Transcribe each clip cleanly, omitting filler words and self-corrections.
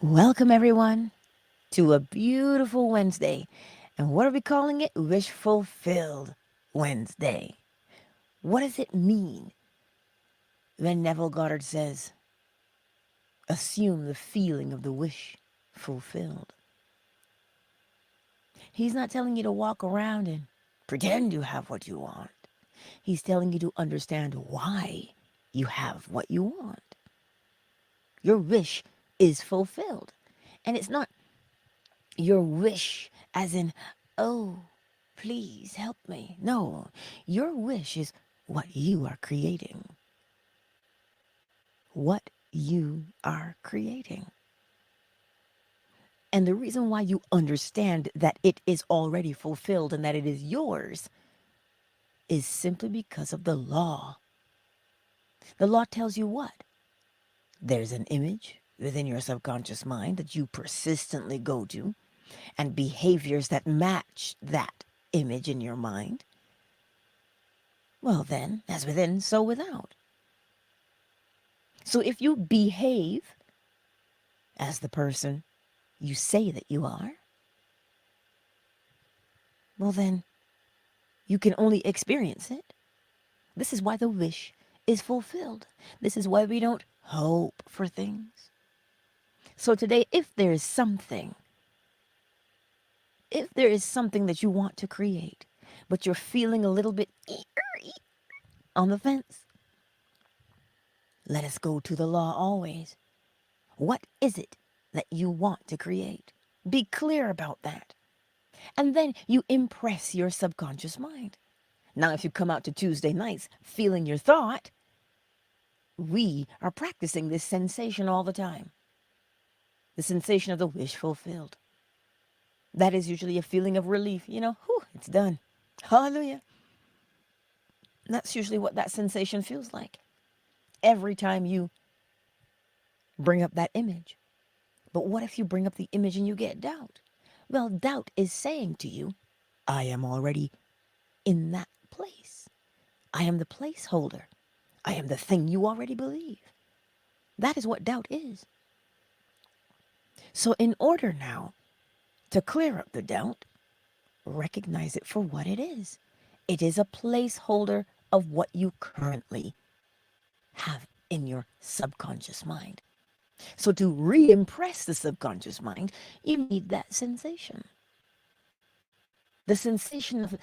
Welcome, everyone, to a beautiful Wednesday. And what are we calling it? Wish Fulfilled Wednesday. What does it mean when Neville Goddard says, assume the feeling of the wish fulfilled? He's not telling you to walk around and pretend you have what you want. He's telling you to understand why you have what you want. Your wish is fulfilled. And it's not your wish as in, oh, please help me. No, your wish is what you are creating. What you are creating. And the reason why you understand that it is already fulfilled and that it is yours is simply because of the law. The law tells you what? There's an image within your subconscious mind that you persistently go to, and behaviors that match that image in your mind. Well, then, as within, so without. So if you behave as the person you say that you are, well, then you can only experience it. This is why the wish is fulfilled. This is why we don't hope for things. So today, if there is something that you want to create, but you're feeling a little bit on the fence, let us go to the law always. What is it that you want to create? Be clear about that. And then you impress your subconscious mind. Now, if you come out to Tuesday nights feeling your thought, we are practicing this sensation all the time. The sensation of the wish fulfilled. That is usually a feeling of relief. Whew, it's done. Hallelujah. That's usually what that sensation feels like. Every time you bring up that image. But what if you bring up the image and you get doubt? Well, doubt is saying to you, I am already in that place. I am the placeholder. I am the thing you already believe. That is what doubt is. So in order now to clear up the doubt, recognize it for what it is. It is a placeholder of what you currently have in your subconscious mind. So to re-impress the subconscious mind, you need that sensation. The sensation of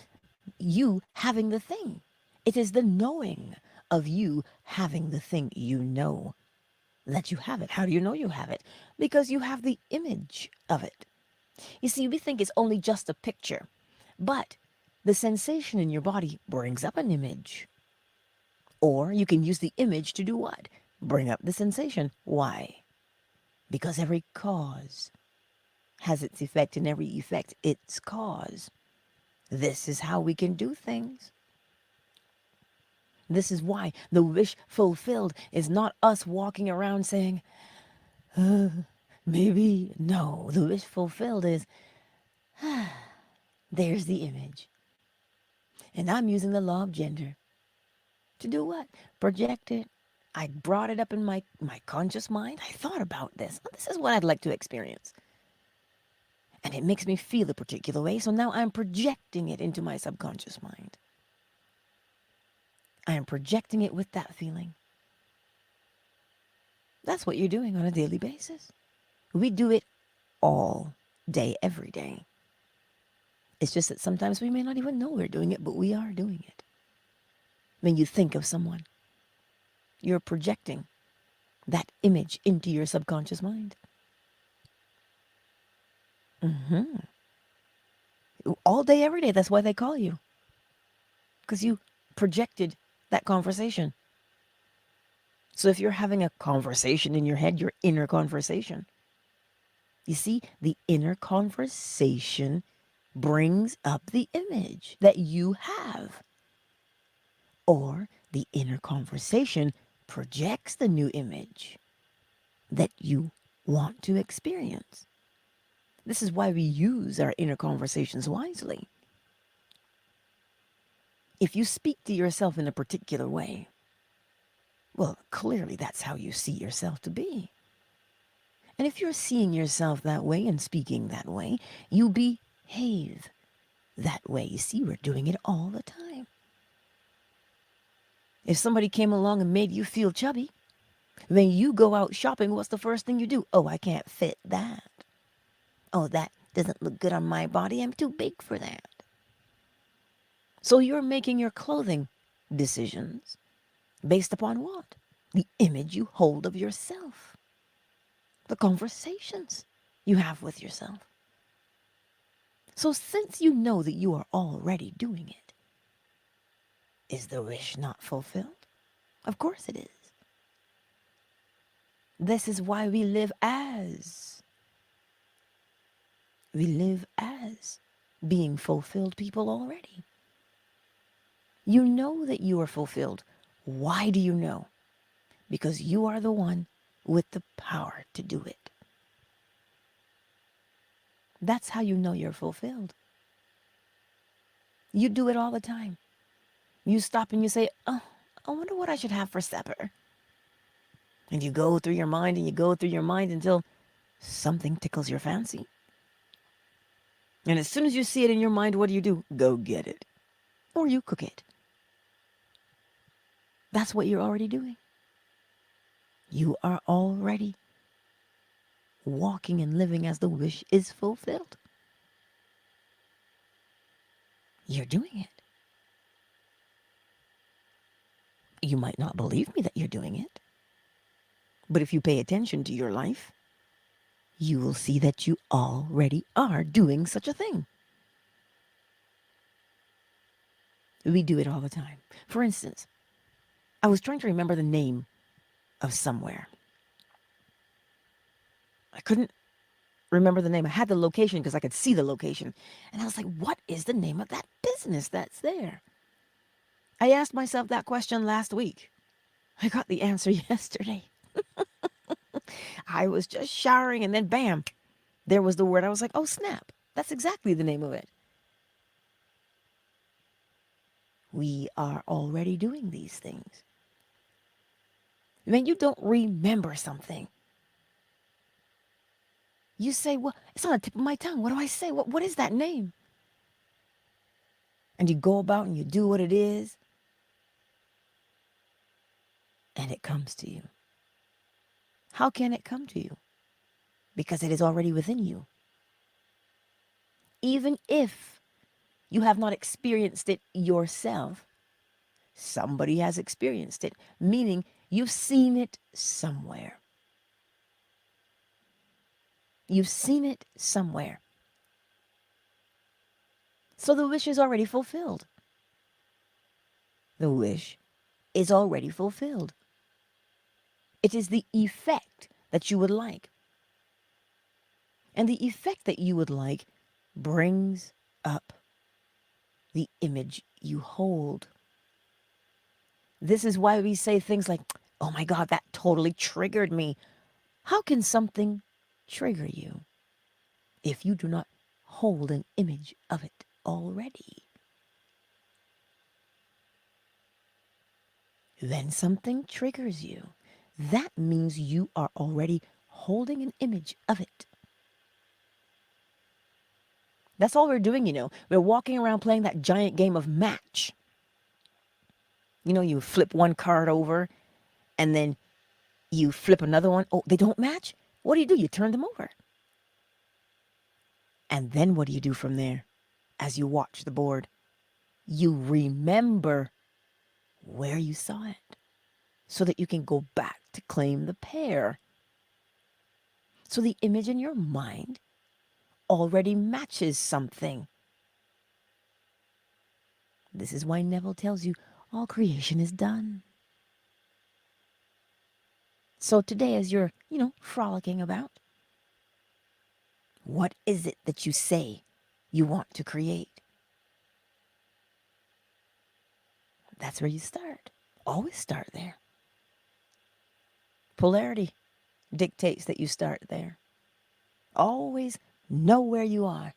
you having the thing. It is the knowing of you having the thing. You know that you have it. How do you know you have it? Because you have the image of it. You see, we think it's only just a picture, but the sensation in your body brings up an image. Or you can use the image to do what? Bring up the sensation. Why? Because every cause has its effect, and every effect its cause. This is how we can do things. This is why the wish fulfilled is not us walking around saying, maybe. No, the wish fulfilled is, there's the image. And I'm using the law of gender. To do what? Project it. I brought it up in my conscious mind. I thought about this. This is what I'd like to experience. And it makes me feel a particular way, so now I'm projecting it into my subconscious mind. I am projecting it with that feeling. That's what you're doing on a daily basis. We do it all day, every day. It's just that sometimes we may not even know we're doing it, but we are doing it. When you think of someone, you're projecting that image into your subconscious mind. All day, every day. That's why they call you. Because you projected that conversation. So if you're having a conversation in your head, your inner conversation, you see, the inner conversation brings up the image that you have. Or the inner conversation projects the new image that you want to experience. This is why we use our inner conversations wisely. If you speak to yourself in a particular way, well, clearly that's how you see yourself to be. And if you're seeing yourself that way and speaking that way, you behave that way. You see, we're doing it all the time. If somebody came along and made you feel chubby, when you go out shopping, what's the first thing you do? Oh, I can't fit that. Oh, that doesn't look good on my body. I'm too big for that. So you're making your clothing decisions based upon what? The image you hold of yourself, the conversations you have with yourself. So since you know that you are already doing it, is the wish not fulfilled? Of course it is. This is why we live as being fulfilled people already. You know that you are fulfilled. Why do you know? Because you are the one with the power to do it. That's how you know you're fulfilled. You do it all the time. You stop and you say, oh, I wonder what I should have for supper. And you go through your mind and you go through your mind until something tickles your fancy. And as soon as you see it in your mind, what do? Go get it. Or you cook it. That's what you're already doing. You are already walking and living as the wish is fulfilled. You're doing it. You might not believe me that you're doing it. But if you pay attention to your life, you will see that you already are doing such a thing. We do it all the time. For instance, I was trying to remember the name of somewhere. I couldn't remember the name. I had the location because I could see the location. And I was like, what is the name of that business that's there? I asked myself that question last week. I got the answer yesterday. I was just showering and then bam, there was the word. I was like, oh snap, that's exactly the name of it. We are already doing these things. When you don't remember something, you say, well, it's on the tip of my tongue. What do I say? What is that name? And you go about and you do what it is, and it comes to you. How can it come to you? Because it is already within you. Even if you have not experienced it yourself, somebody has experienced it, meaning you've seen it somewhere. You've seen it somewhere. So the wish is already fulfilled. The wish is already fulfilled. It is the effect that you would like. And the effect that you would like brings up the image you hold. This is why we say things like, oh my God, that totally triggered me. How can something trigger you if you do not hold an image of it already? When something triggers you, that means you are already holding an image of it. That's all we're doing, We're walking around playing that giant game of match. You flip one card over and then you flip another one. Oh, they don't match? What do? You turn them over. And then what do you do from there as you watch the board? You remember where you saw it so that you can go back to claim the pair. So the image in your mind already matches something. This is why Neville tells you all creation is done. So today, as you're, frolicking about, what is it that you say you want to create? That's where you start. Always start there. Polarity dictates that you start there. Always know where you are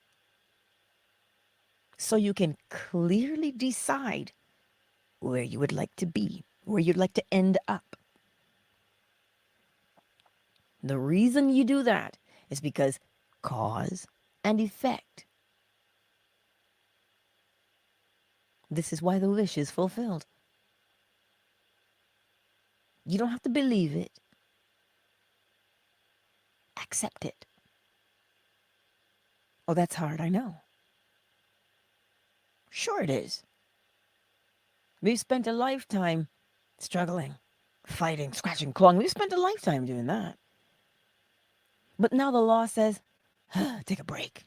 so you can clearly decide where you would like to be, where you'd like to end up. The reason you do that is because cause and effect. This is why the wish is fulfilled. You don't have to believe it. Accept it. Oh, that's hard, I know. Sure it is. We've spent a lifetime struggling, fighting, scratching, clawing. We've spent a lifetime doing that. But now the law says, take a break.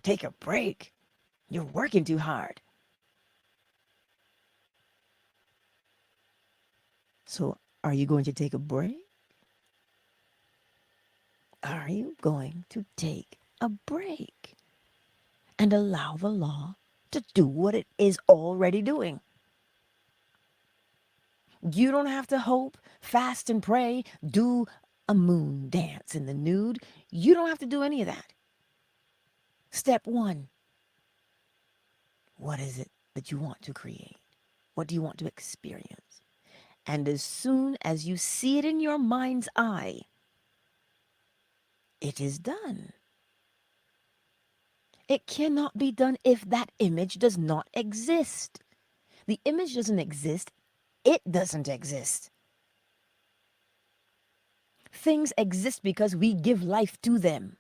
Take a break. You're working too hard. So are you going to take a break? Are you going to take a break and allow the law to do what it is already doing? You don't have to hope, fast and pray, do a moon dance in the nude. You don't have to do any of that. Step one, what is it that you want to create? What do you want to experience? And as soon as you see it in your mind's eye, it is done. It cannot be done if that image does not exist. The image doesn't exist. It doesn't exist. Things exist because we give life to them.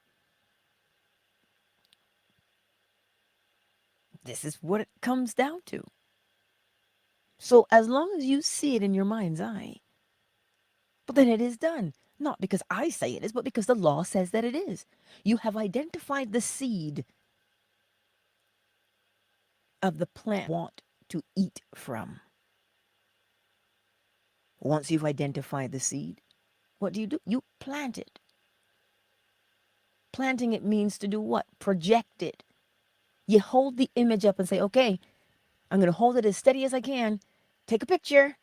This is what it comes down to. So as long as you see it in your mind's eye, but then it is done. Not because I say it is, but because the law says that it is. You have identified the seed of the plant you want to eat from. Once you've identified the seed, what do? You plant it. Planting it means to do what? Project it. You hold the image up and say, okay, I'm going to hold it as steady as I can. Take a picture.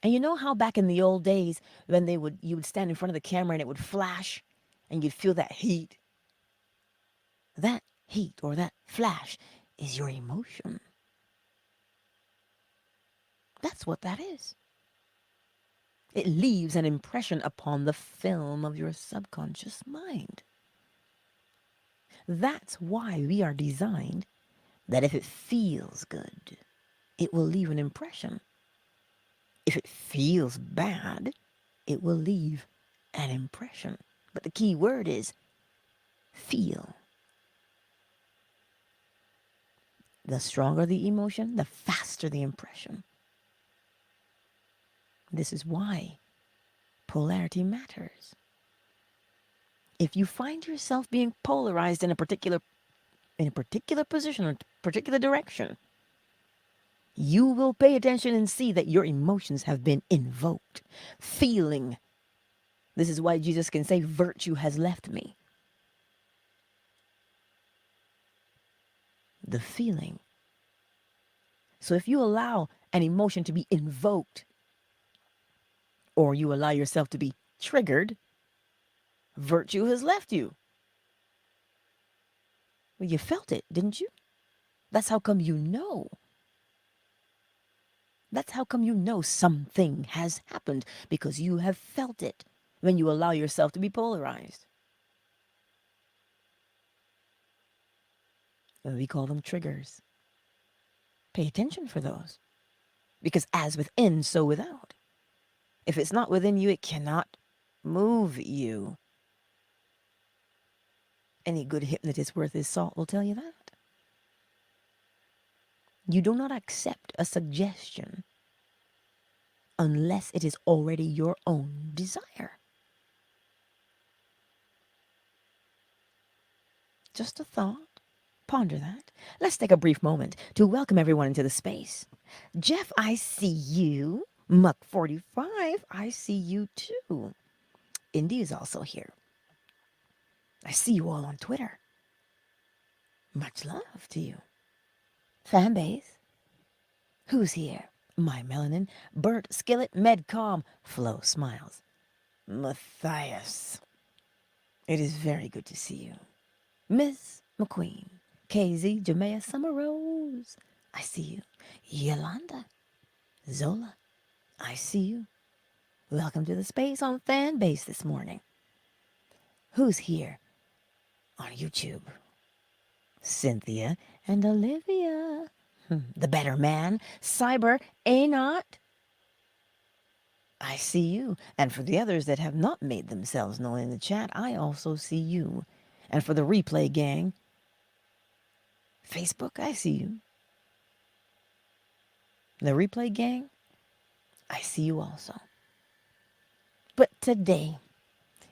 And you know how back in the old days when you would stand in front of the camera and it would flash and you'd feel that heat? That heat or that flash is your emotion. That's what that is. It leaves an impression upon the film of your subconscious mind. That's why we are designed that if it feels good, it will leave an impression. If it feels bad, it will leave an impression. But the key word is feel. The stronger the emotion, the faster the impression. This is why polarity matters. If you find yourself being polarized in a particular position or particular direction, you will pay attention and see that your emotions have been invoked. Feeling. This is why Jesus can say, virtue has left me. The feeling. So if you allow an emotion to be invoked, or you allow yourself to be triggered, virtue has left you. Well, you felt it, didn't you? That's how come you know. That's how come you know something has happened, because you have felt it when you allow yourself to be polarized. We call them triggers. Pay attention for those. Because as within, so without. If it's not within you, it cannot move you. Any good hypnotist worth his salt will tell you that. You do not accept a suggestion unless it is already your own desire. Just a thought. Ponder that. Let's take a brief moment to welcome everyone into the space. Jeff, I see you. Muck45, I see you too. Indy is also here. I see you all on Twitter. Much love to you. Fanbase. Who's here? My Melanin, Bert, Skillet, Medcom, Flo Smiles. Matthias. It is very good to see you. Miss McQueen, KZ, Jamea, Summer Rose. I see you. Yolanda. Zola. I see you. Welcome to the space on Fan Base this morning. Who's here on YouTube? Cynthia and Olivia. The better man, Cyber, A not. I see you. And for the others that have not made themselves known in the chat, I also see you. And for the replay gang, Facebook, I see you. The replay gang, I see you also. But today,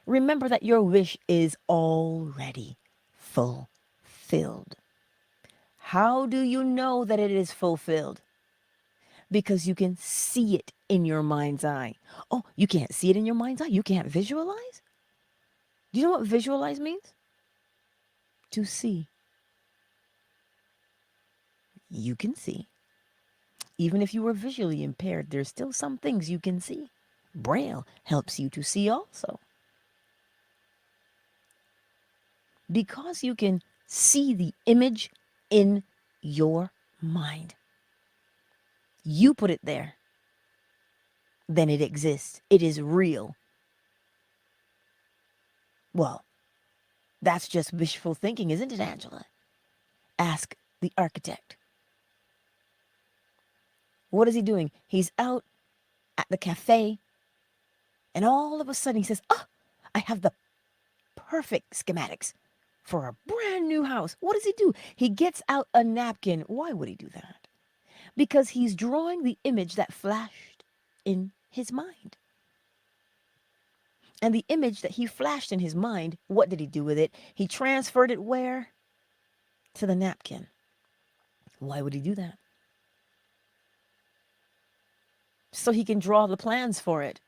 remember that your wish is already fulfilled. How do you know that it is fulfilled? Because you can see it in your mind's eye. Oh, you can't see it in your mind's eye? You can't visualize? Do you know what visualize means? To see. You can see. Even if you were visually impaired, there's still some things you can see. Braille helps you to see also. Because you can see the image in your mind. You put it there. Then it exists. It is real. Well, that's just wishful thinking, isn't it, Angela? Ask the architect. What is he doing? He's out at the cafe, and all of a sudden he says, oh, I have the perfect schematics for a brand new house. What does he do? He gets out a napkin. Why would he do that? Because he's drawing the image that flashed in his mind. And the image that he flashed in his mind, what did he do with it? He transferred it where? To the napkin. Why would he do that? So he can draw the plans for it.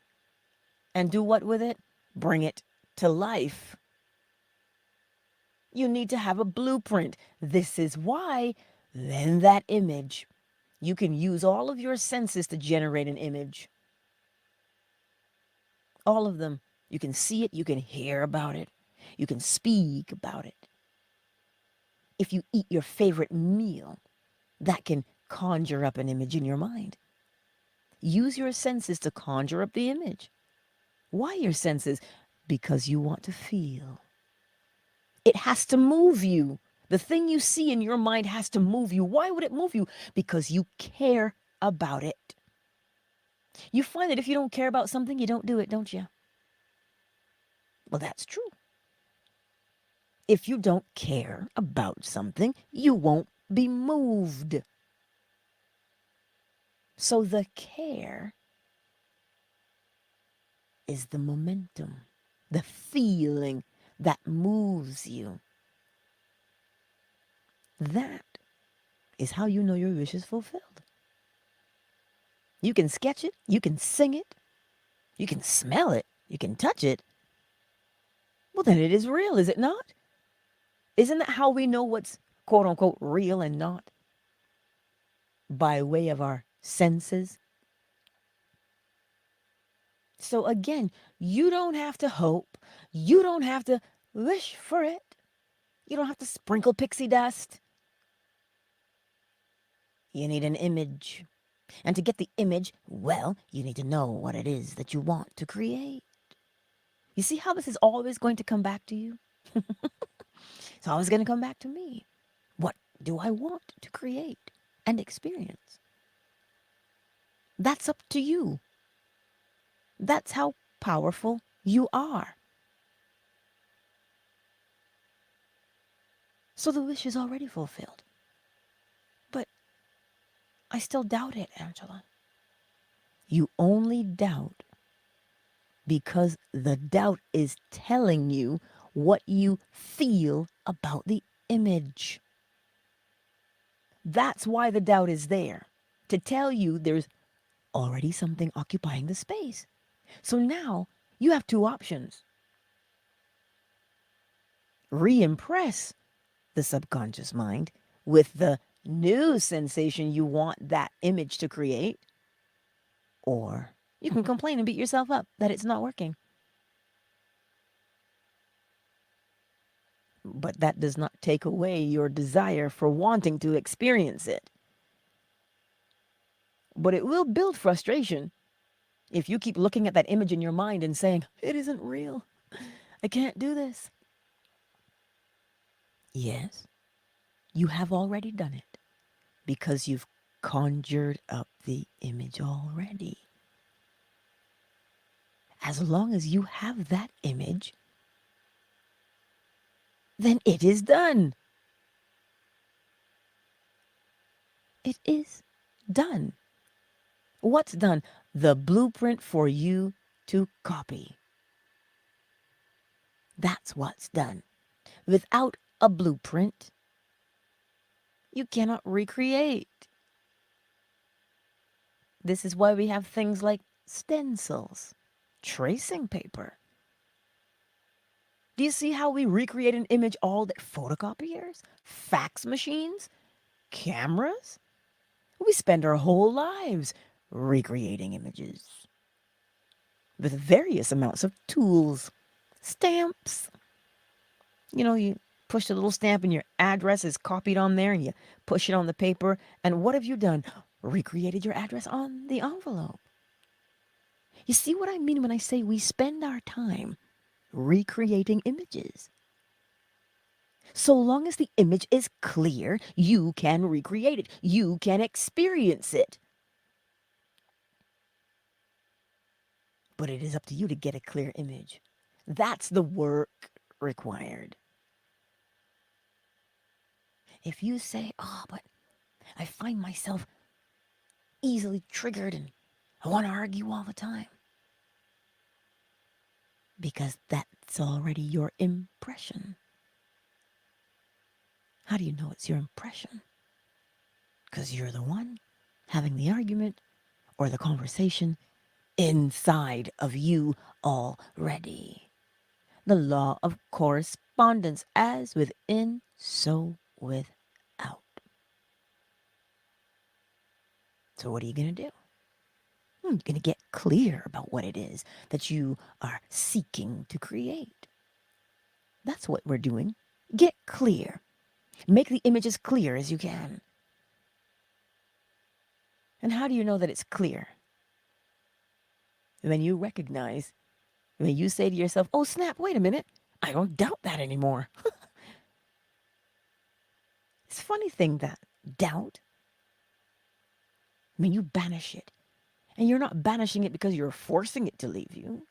And do what with it? Bring it to life. You need to have a blueprint. This is why then that image. You can use all of your senses to generate an image. All of them. You can see it. You can hear about it. You can speak about it. If you eat your favorite meal, that can conjure up an image in your mind. Use your senses to conjure up the image. Why your senses? Because you want to feel. It has to move you. The thing you see in your mind has to move you. Why would it move you? Because you care about it. You find that if you don't care about something, you don't do it, don't you? Well, that's true. If you don't care about something, you won't be moved. So the care is the momentum, the feeling that moves you. That is how you know your wish is fulfilled. You can sketch it, you can sing it, you can smell it, you can touch it. Well, then it is real, is it not? Isn't that how we know what's quote unquote real and not? By way of our senses. So again, you don't have to hope. You don't have to wish for it. You don't have to sprinkle pixie dust. You need an image. And to get the image, well, you need to know what it is that you want to create. You see how this is always going to come back to you? It's always going to come back to me. What do I want to create and experience? That's up to you. That's how powerful you are. So the wish is already fulfilled. But I still doubt it, Angela. You only doubt because the doubt is telling you what you feel about the image. That's why the doubt is there, to tell you there's already something occupying the space. So now you have two options. Re-impress the subconscious mind with the new sensation you want that image to create, or you can complain and beat yourself up that it's not working. But that does not take away your desire for wanting to experience it. But it will build frustration If you keep looking at that image in your mind and saying, it isn't real, I can't do this. Yes, you have already done it because you've conjured up the image already. As long as you have that image, then it is done. It is done. What's done? The blueprint for you to copy. That's what's done. Without a blueprint, you cannot recreate. This is why we have things like stencils, tracing paper. Do you see how we recreate an image all day? Photocopiers, fax machines, cameras? We spend our whole lives recreating images with various amounts of tools. Stamps. You push the little stamp and your address is copied on there and you push it on the paper. And what have you done? Recreated your address on the envelope. You see what I mean when I say we spend our time recreating images? So long as the image is clear, you can recreate it. You can experience it. But it is up to you to get a clear image. That's the work required. If you say, but I find myself easily triggered and I want to argue all the time. Because that's already your impression. How do you know it's your impression? Because you're the one having the argument or the conversation inside of you already. The law of correspondence, as within, so without. So what are you going to do? You're going to get clear about what it is that you are seeking to create. That's what we're doing. Get clear. Make the image as clear as you can. And how do you know that it's clear? When you recognize, when you say to yourself, oh snap, wait a minute, I don't doubt that anymore. It's a funny thing, that doubt. When you banish it, and you're not banishing it because you're forcing it to leave you.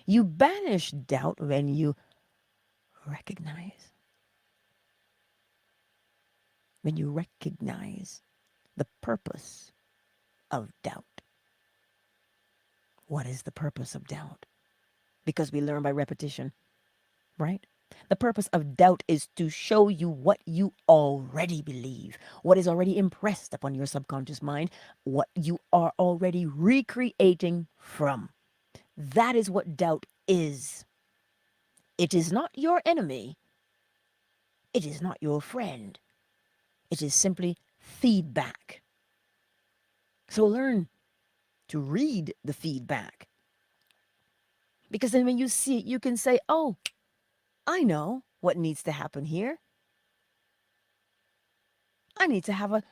You banish doubt when you recognize. When you recognize the purpose of doubt. What is the purpose of doubt? Because we learn by repetition, right? The purpose of doubt is to show you what you already believe, what is already impressed upon your subconscious mind, what you are already recreating from. That is what doubt is. It is not your enemy. It is not your friend. It is simply feedback. So learn to read the feedback. Because then when you see it, you can say, oh, I know what needs to happen here. I need to have a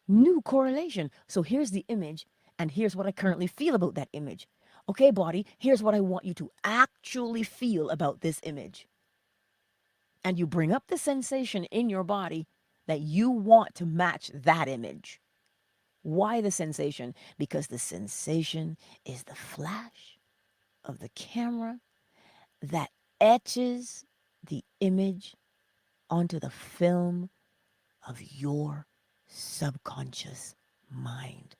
new correlation. So here's the image, and here's what I currently feel about that image. Okay, body, here's what I want you to actually feel about this image. And you bring up the sensation in your body that you want to match that image. Why the sensation? Because the sensation is the flash of the camera that etches the image onto the film of your subconscious mind.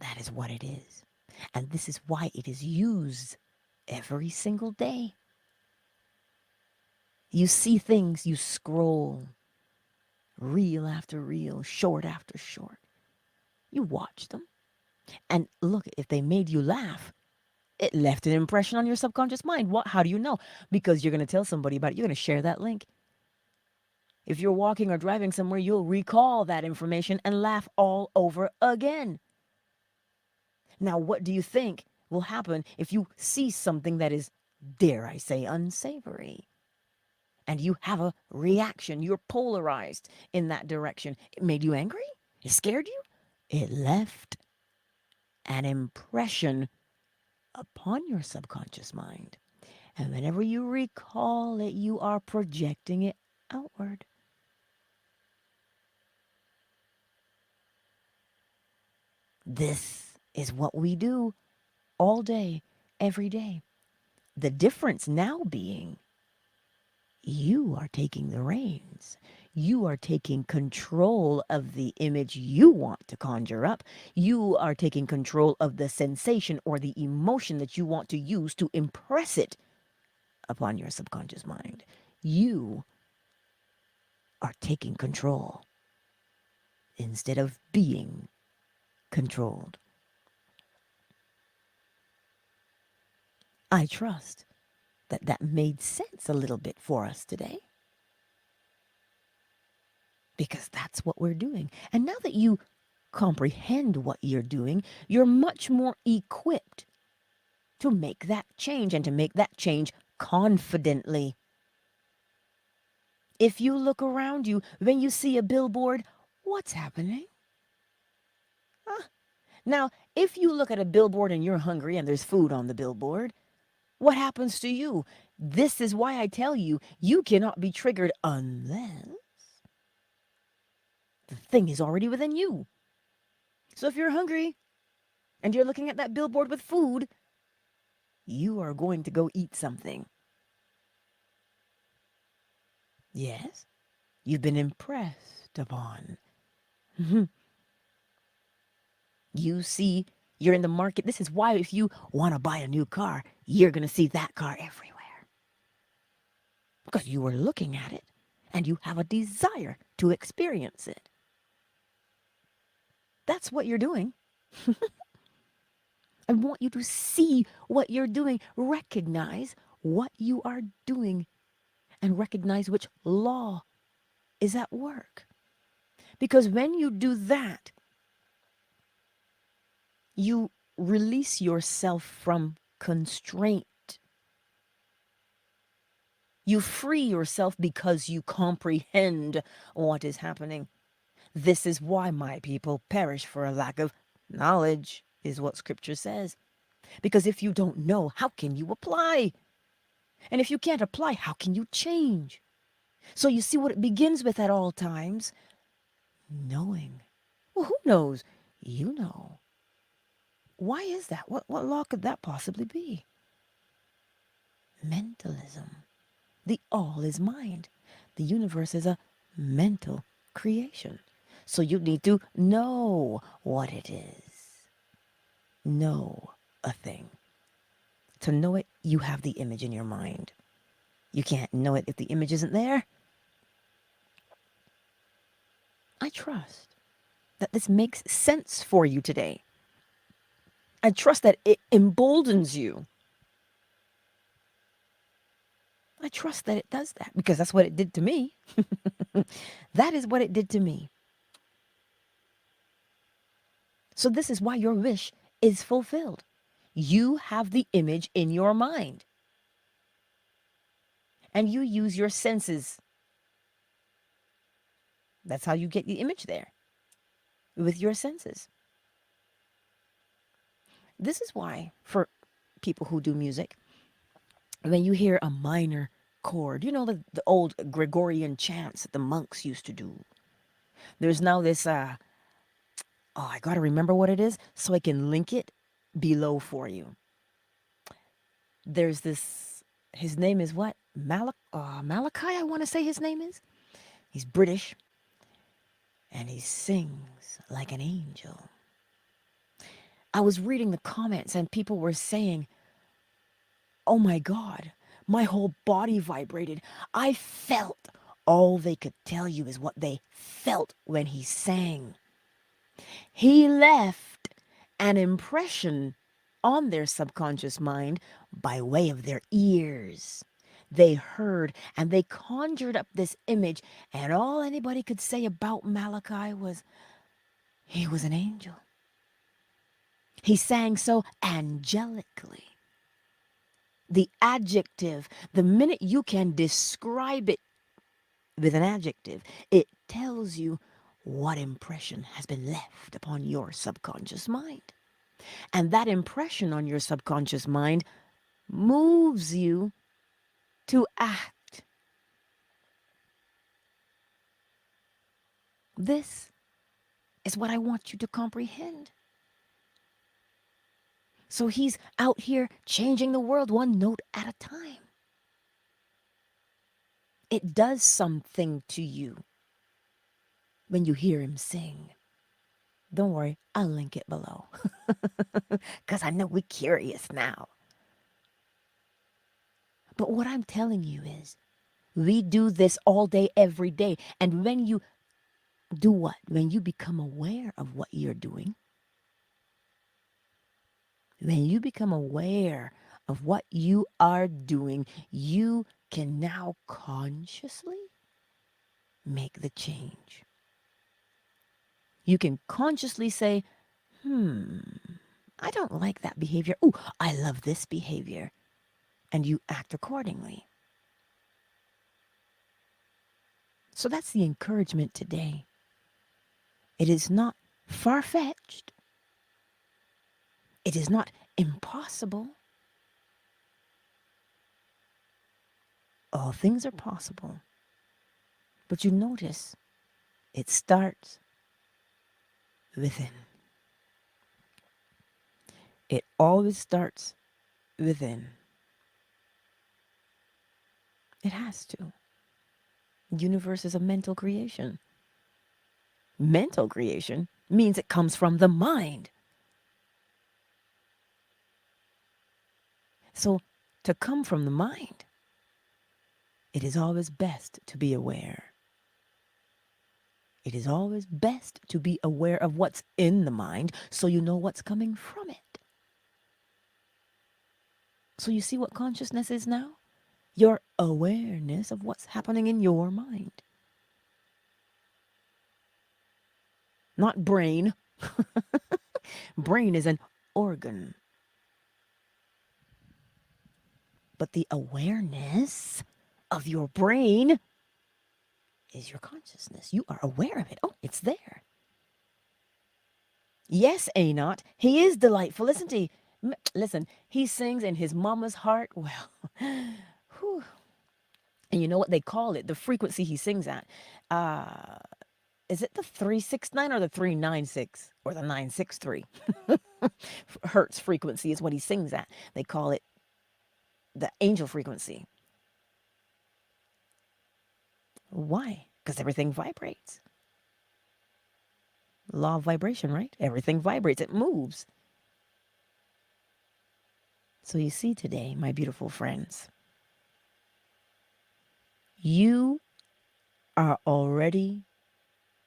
That is what it is. And this is why it is used every single day. You see things, you scroll, reel after reel, short after short. You watch them. And look, if they made you laugh, it left an impression on your subconscious mind. How do you know? Because you're going to tell somebody about it. You're going to share that link. If you're walking or driving somewhere, you'll recall that information and laugh all over again. Now, what do you think will happen if you see something that is, dare I say, unsavory? And you have a reaction. You're polarized in that direction. It made you angry? It scared you? It left an impression upon your subconscious mind. And whenever you recall it, you are projecting it outward. This is what we do all day, every day. The difference now being you are taking the reins. You are taking control of the image you want to conjure up. You are taking control of the sensation or the emotion that you want to use to impress it upon your subconscious mind. You are taking control instead of being controlled. I trust that that made sense a little bit for us today, because that's what we're doing. And now that you comprehend what you're doing, you're much more equipped to make that change, and to make that change confidently. If you look around you, when you see a billboard, what's happening? Huh? Now, if you look at a billboard and you're hungry and there's food on the billboard, what happens to you? This is why I tell you, you cannot be triggered unless the thing is already within you. So if you're hungry and you're looking at that billboard with food, you are going to go eat something. Yes, you've been impressed upon. You see, you're in the market. This is why if you want to buy a new car, you're going to see that car everywhere. Because you were looking at it and you have a desire to experience it. That's what you're doing. I want you to see what you're doing, recognize what you are doing, and recognize which law is at work. Because when you do that, you release yourself from constraint. You free yourself because you comprehend what is happening. This is why my people perish for a lack of knowledge, is what scripture says. Because if you don't know, how can you apply? And if you can't apply, how can you change? So you see what it begins with at all times? Knowing. Well, who knows? You know. Why is that? What law could that possibly be? Mentalism. The all is mind. The universe is a mental creation. So you need to know what it is. Know a thing. To know it, you have the image in your mind. You can't know it if the image isn't there. I trust that this makes sense for you today. I trust that it emboldens you. I trust that it does that, because that's what it did to me. That is what it did to me. So this is why your wish is fulfilled. You have the image in your mind. And you use your senses. That's how you get the image there. With your senses. This is why, for people who do music, when you hear a minor chord, you know, the old Gregorian chants that the monks used to do. There's now this, I gotta remember what it is so I can link it below for you. There's this, his name is what? Malachi, I want to say his name is. He's British. And he sings like an angel. I was reading the comments and people were saying, oh my God, my whole body vibrated. I felt. All they could tell you is what they felt when he sang. He left an impression on their subconscious mind by way of their ears. They heard and they conjured up this image, and all anybody could say about Malachi was, he was an angel. He sang so angelically. The adjective, the minute you can describe it with an adjective, it tells you what impression has been left upon your subconscious mind. And that impression on your subconscious mind moves you to act. This is what I want you to comprehend. So he's out here changing the world one note at a time. It does something to you when you hear him sing. Don't worry, I'll link it below. Because I know we're curious now. But what I'm telling you is, we do this all day, every day. And when you do what? When you become aware of what you're doing, when you become aware of what you are doing, you can now consciously make the change. You can consciously say, I don't like that behavior. Oh, I love this behavior. And you act accordingly. So that's the encouragement today. It is not far-fetched. It is not impossible. All things are possible. But you notice, it starts within. It always starts within. It has to. The universe is a mental creation. Mental creation means it comes from the mind. So, to come from the mind, it is always best to be aware. It is always best to be aware of what's in the mind so you know what's coming from it. So you see what consciousness is now? Your awareness of what's happening in your mind. Not brain. Brain is an organ. But the awareness of your brain is your consciousness. You are aware of it. Oh, it's there. Yes, Anot, he is delightful, isn't he? Listen, he sings in his mama's heart. Well, whew. And you know what they call it? The frequency he sings at. Is it the 369 or the 396 or the 963? Hertz frequency is what he sings at. They call it the angel frequency. Why? Because everything vibrates. Law of vibration, right? Everything vibrates. It moves. So you see today, my beautiful friends, you are already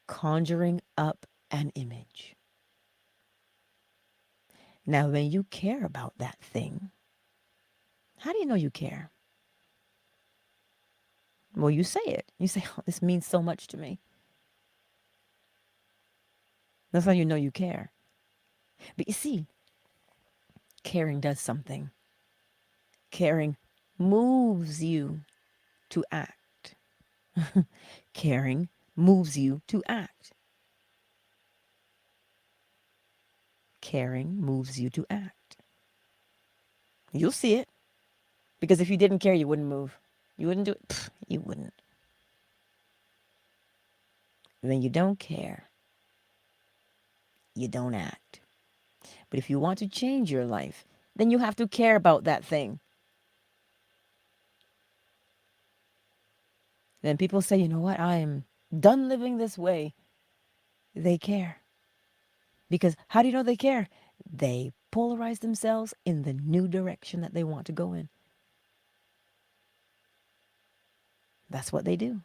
conjuring up an image. Now, when you care about that thing, how do you know you care? Well, you say it. You say, oh, this means so much to me. That's how you know you care. But you see, caring does something. Caring moves you to act. Caring moves you to act. Caring moves you to act. You'll see it. Because if you didn't care, you wouldn't move. You wouldn't do it. Pfft, you wouldn't. When you don't care, you don't act. But if you want to change your life, then you have to care about that thing. Then people say, you know what, I am done living this way. They care. Because how do you know they care? They polarize themselves in the new direction that they want to go in. That's what they do.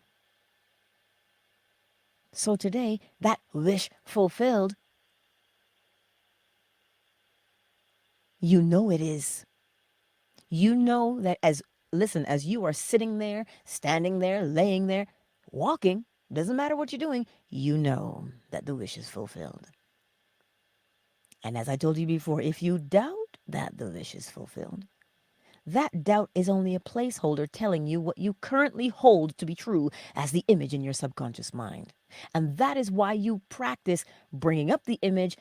So today, that wish fulfilled, you know it is. You know that as you are sitting there, standing there, laying there, walking, doesn't matter what you're doing, you know that the wish is fulfilled. And as I told you before, if you doubt that the wish is fulfilled, that doubt is only a placeholder telling you what you currently hold to be true as the image in your subconscious mind. And that is why you practice bringing up the image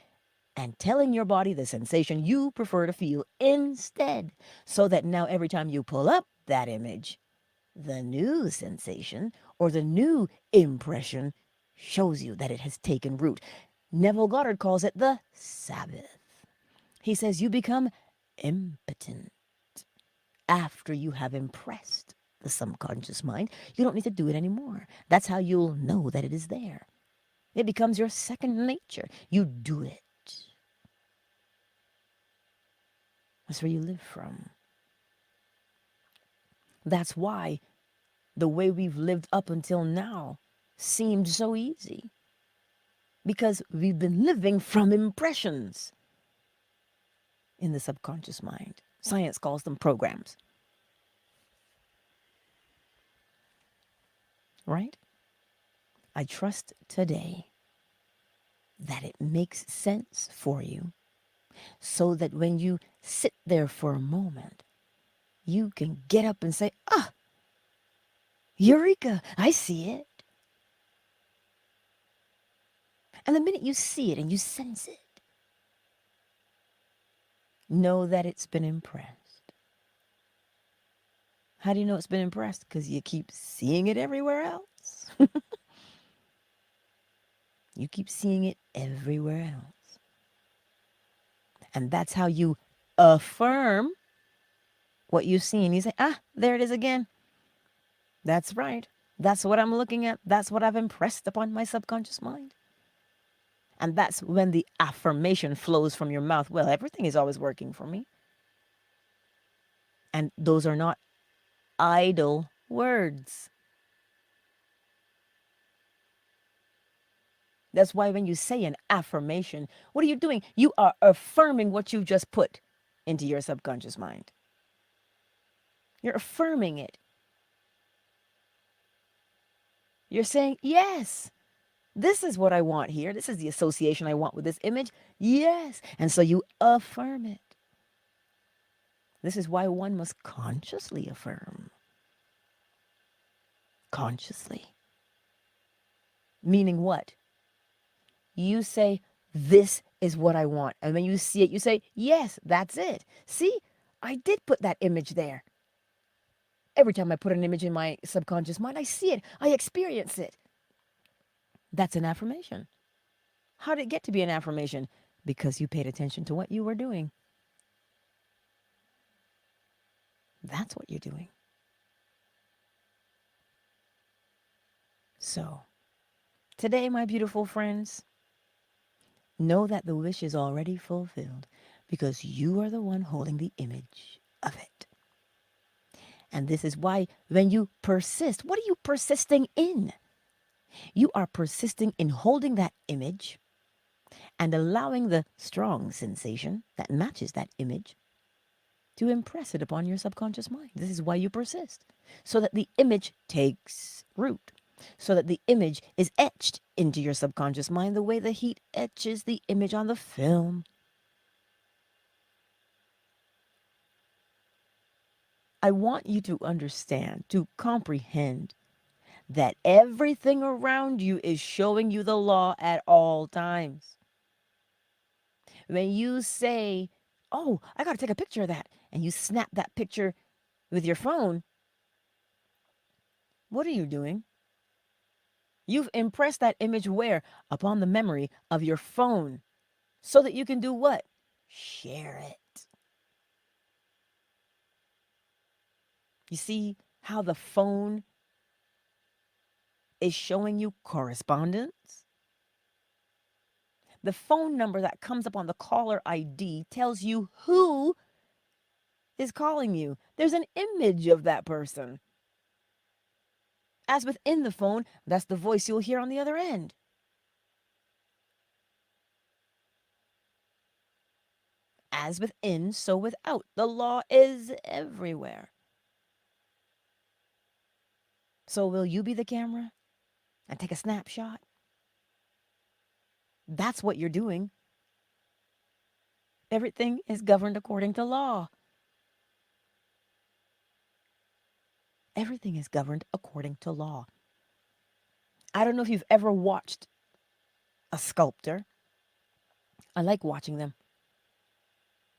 and telling your body the sensation you prefer to feel instead, so that now every time you pull up that image, the new sensation or the new impression shows you that it has taken root. Neville Goddard calls it the Sabbath. He says you become impotent after you have impressed the subconscious mind. You don't need to do it anymore. That's how you'll know that it is there. It becomes your second nature. You do it. That's where you live from. That's why the way we've lived up until now seemed so easy. Because we've been living from impressions in the subconscious mind. Science calls them programs. Right? I trust today that it makes sense for you, so that when you sit there for a moment, you can get up and say, ah, Eureka, I see it. And the minute you see it and you sense it, know that it's been impressed. How do you know it's been impressed? Because you keep seeing it everywhere else. You keep seeing it everywhere else. And that's how you affirm what you've seen. You say, ah, there it is again. That's right. That's what I'm looking at. That's what I've impressed upon my subconscious mind. And that's when the affirmation flows from your mouth. Well, everything is always working for me. And those are not idle words. That's why when you say an affirmation, what are you doing? You are affirming what you just put into your subconscious mind. You're affirming it. You're saying, yes, this is what I want here. This is the association I want with this image. Yes. And so you affirm it. This is why one must consciously affirm. Consciously. Meaning what? You say, this is what I want. And when you see it, you say, yes, that's it. See, I did put that image there. Every time I put an image in my subconscious mind, I see it. I experience it. That's an affirmation. How did it get to be an affirmation? Because you paid attention to what you were doing. That's what you're doing. So, today, my beautiful friends, know that the wish is already fulfilled because you are the one holding the image of it. And this is why when you persist, what are you persisting in? You are persisting in holding that image and allowing the strong sensation that matches that image to impress it upon your subconscious mind. This is why you persist, so that the image takes root, so that the image is etched into your subconscious mind the way the heat etches the image on the film. I want you to understand, to comprehend, that everything around you is showing you the law at all times. When you say, oh, I got to take a picture of that, and you snap that picture with your phone, what are you doing? You've impressed that image where? Upon the memory of your phone, so that you can do what? Share it. You see how the phone is showing you correspondence? The phone number that comes up on the caller ID tells you who is calling you. There's an image of that person. As within the phone, that's the voice you'll hear on the other end. As within, so without. The law is everywhere. So will you be the camera and take a snapshot? That's what you're doing. Everything is governed according to law. Everything is governed according to law. I don't know if you've ever watched a sculptor. I like watching them.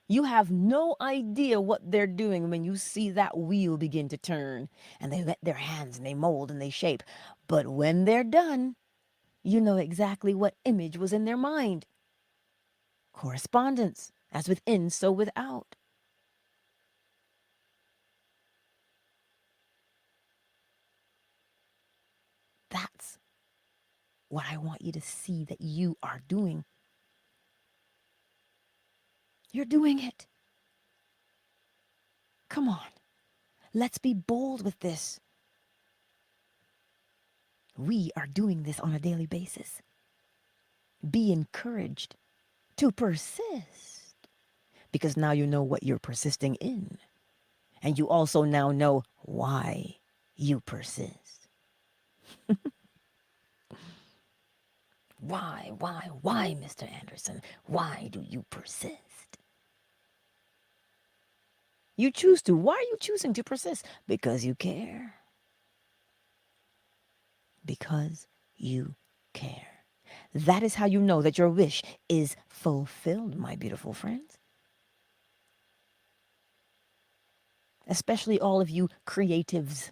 You have no idea what they're doing when you see that wheel begin to turn and they let their hands and they mold and they shape. But when they're done, you know exactly what image was in their mind. Correspondence, as within, so without. That's what I want you to see that you are doing. You're doing it. Come on, let's be bold with this. We are doing this on a daily basis. Be encouraged to persist because now you know what you're persisting in. And you also now know why you persist. Why, Mr. Anderson? Why do you persist? You choose to. Why are you choosing to persist? Because you care. Because you care. That is how you know that your wish is fulfilled, my beautiful friends. Especially all of you creatives.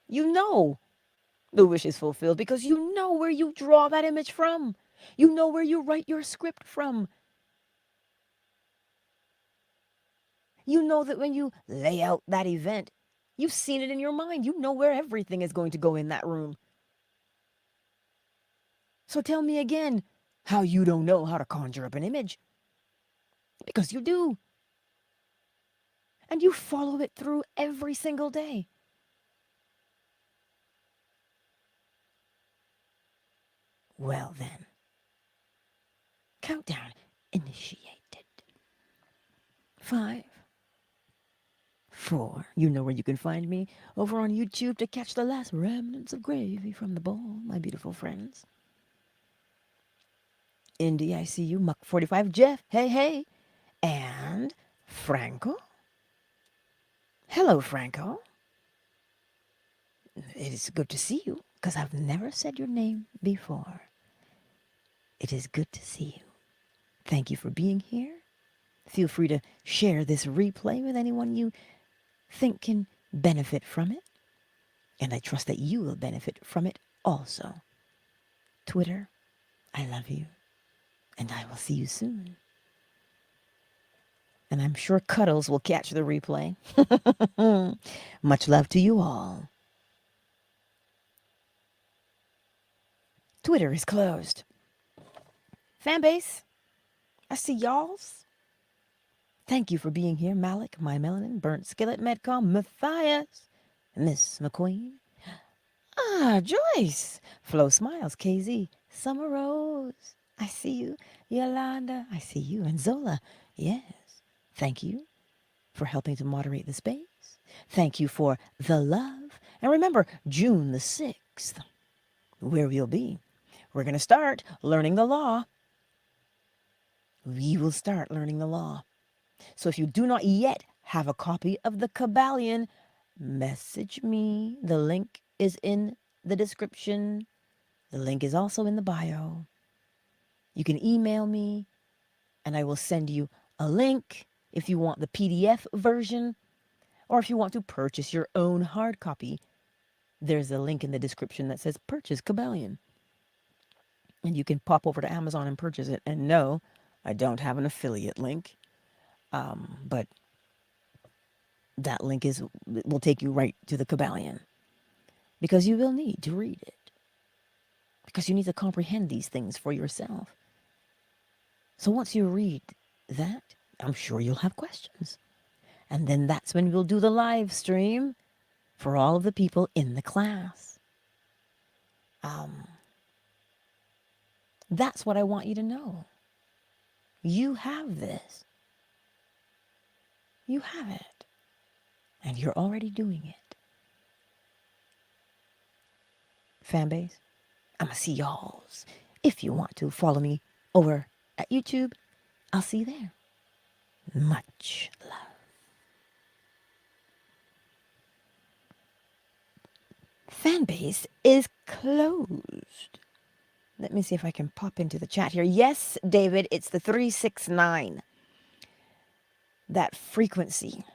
You know the wish is fulfilled because you know where you draw that image from. You know where you write your script from. You know that when you lay out that event, you've seen it in your mind. You know where everything is going to go in that room. So tell me again how you don't know how to conjure up an image. Because you do. And you follow it through every single day. Well then, countdown initiated. 5, 4. You know where you can find me over on YouTube to catch the last remnants of gravy from the bowl, my beautiful friends. Indy, I see you. Muck 45, Jeff, hey, hey. And Franco. Hello, Franco. It is good to see you because I've never said your name before. It is good to see you. Thank you for being here. Feel free to share this replay with anyone you think can benefit from it. And I trust that you will benefit from it also. Twitter, I love you. And I will see you soon. And I'm sure Cuddles will catch the replay. Much love to you all. Twitter is closed. Fanbase, I see y'alls. Thank you for being here, Malik, My Melanin, Burnt Skillet, Medcom, Matthias, Miss McQueen. Ah, Joyce, Flo Smiles, KZ, Summer Rose, I see you. Yolanda, I see you. And Zola, yes, thank you for helping to moderate the space. Thank you for the love. And remember, June the 6th, where we'll be. We're going to start learning the law. We will start learning the law. So if you do not yet have a copy of the KYBALION, message me. The link is in the description. The link is also in the bio. You can email me and I will send you a link if you want the PDF version or if you want to purchase your own hard copy. There's a link in the description that says purchase KYBALION. And you can pop over to Amazon and purchase it. And no, I don't have an affiliate link. But that link will take you right to the KYBALION because you will need to read it because you need to comprehend these things for yourself. So once you read that, I'm sure you'll have questions. And then that's when we'll do the live stream for all of the people in the class. That's what I want you to know. You have this. You have it. And you're already doing it. Fanbase, I'm going to see y'alls. If you want to follow me over at YouTube, I'll see you there. Much love. fan base is closed. Let me see if I can pop into the chat here. Yes, David, it's the 369. That frequency.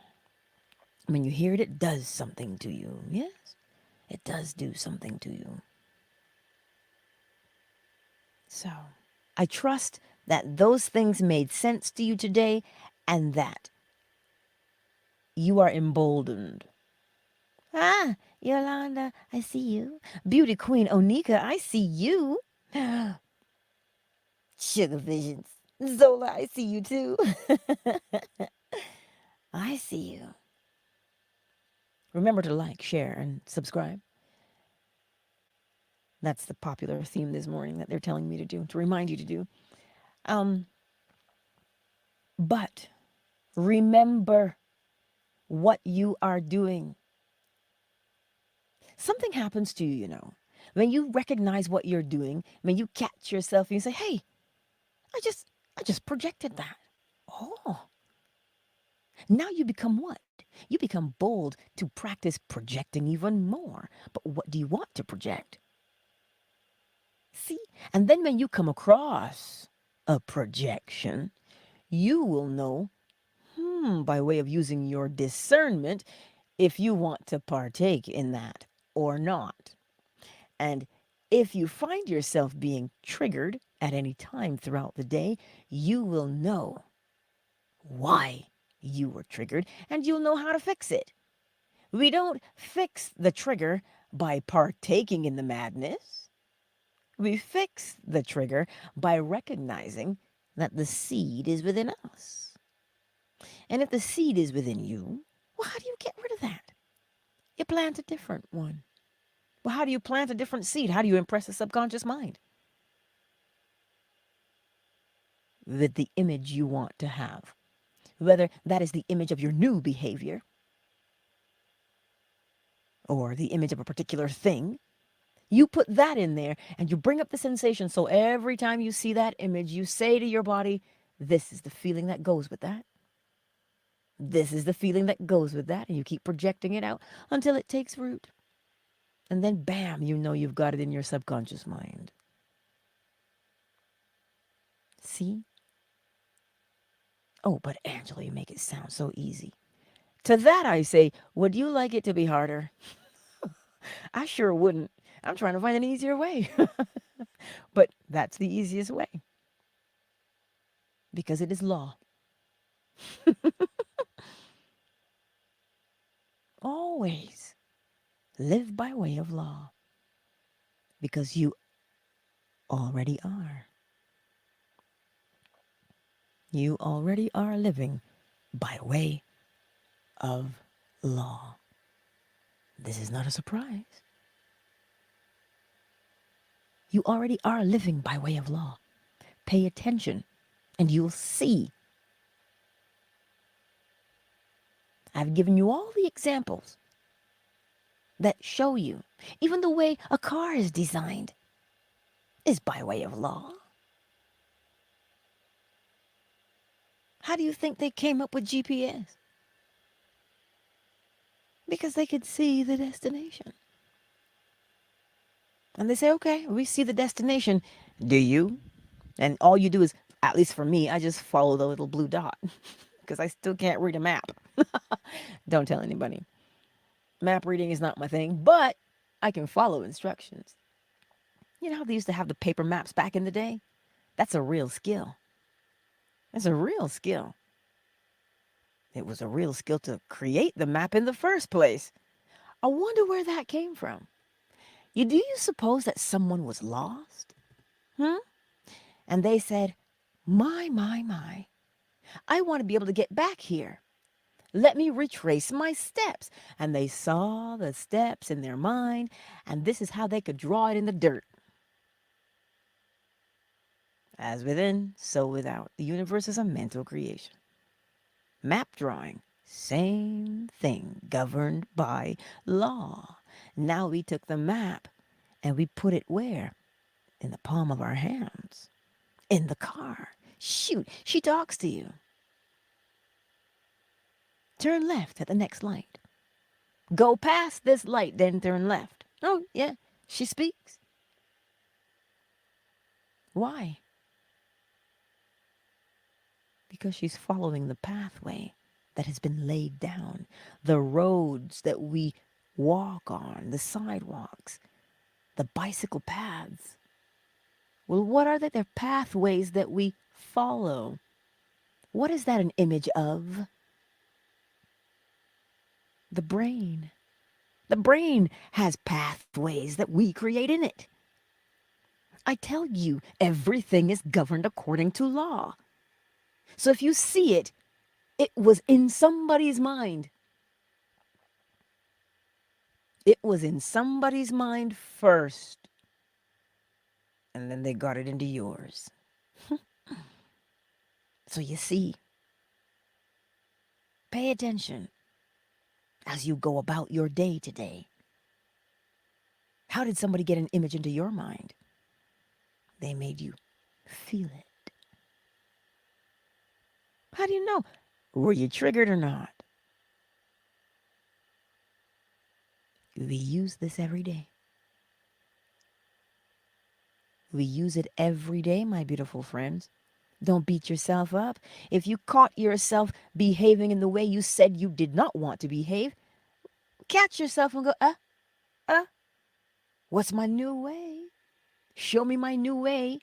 When you hear it, it does something to you. Yes, it does do something to you. So, I trust that those things made sense to you today and that you are emboldened. Ah, Yolanda, I see you. Beauty Queen Onika, I see you. Sugar Visions. Zola, I see you too. I see you. Remember to like, share, and subscribe. That's the popular theme this morning that they're telling me to do, to remind you to do. But remember what you are doing. Something happens to you, you know. When you recognize what you're doing, when you catch yourself and you say, hey, I just projected that. Oh. Now you become what? You become bold to practice projecting even more. But what do you want to project? See? And then when you come across a projection, you will know, by way of using your discernment, if you want to partake in that or not. And if you find yourself being triggered at any time throughout the day, you will know why you were triggered and you'll know how to fix it. We don't fix the trigger by partaking in the madness. We fix the trigger by recognizing that the seed is within us. And if the seed is within you, well, how do you get rid of that? You plant a different one. Well, how do you plant a different seed? How do you impress the subconscious mind? With the image you want to have. Whether that is the image of your new behavior or the image of a particular thing, you put that in there and you bring up the sensation. So every time you see that image, you say to your body, this is the feeling that goes with that. This is the feeling that goes with that. And you keep projecting it out until it takes root. And then bam, you know you've got it in your subconscious mind. See? Oh, but Angela, you make it sound so easy. To that I say, would you like it to be harder? I sure wouldn't. I'm trying to find an easier way. But that's the easiest way. Because it is law. Always live by way of law. Because you already are. You already are living by way of law. This is not a surprise. You already are living by way of law. Pay attention and you'll see. I've given you all the examples that show you. Even the way a car is designed is by way of law. How do you think they came up with GPS? Because they could see the destination. And they say, okay, we see the destination. Do you? And all you do is, at least for me, I just follow the little blue dot because I still can't read a map. Don't tell anybody. Map reading is not my thing, but I can follow instructions. You know how they used to have the paper maps back in the day? That's a real skill. That's a real skill. It was a real skill to create the map in the first place. I wonder where that came from. Do you suppose that someone was lost? And they said, my, I want to be able to get back here. Let me retrace my steps. And they saw the steps in their mind, and this is how they could draw it in the dirt. As within, so without. The universe is a mental creation. Map drawing, same thing, governed by law. Now we took the map and we put it where? In the palm of our hands. In the car. Shoot, she talks to you. Turn left at the next light. Go past this light, then turn left. Oh, yeah, she speaks. Why? Because she's following the pathway that has been laid down, the roads that we walk on, the sidewalks, the bicycle paths. Well, what are they? They're pathways that we follow. What is that an image of? The brain. The brain has pathways that we create in it. I tell you, everything is governed according to law. So if you see it, it was in somebody's mind. It was in somebody's mind first, and then they got it into yours. So you see, pay attention as you go about your day today. How did somebody get an image into your mind? They made you feel it. How do you know? Were you triggered or not? We use this every day. We use it every day, my beautiful friends. Don't beat yourself up. If you caught yourself behaving in the way you said you did not want to behave, catch yourself and go, what's my new way? Show me my new way.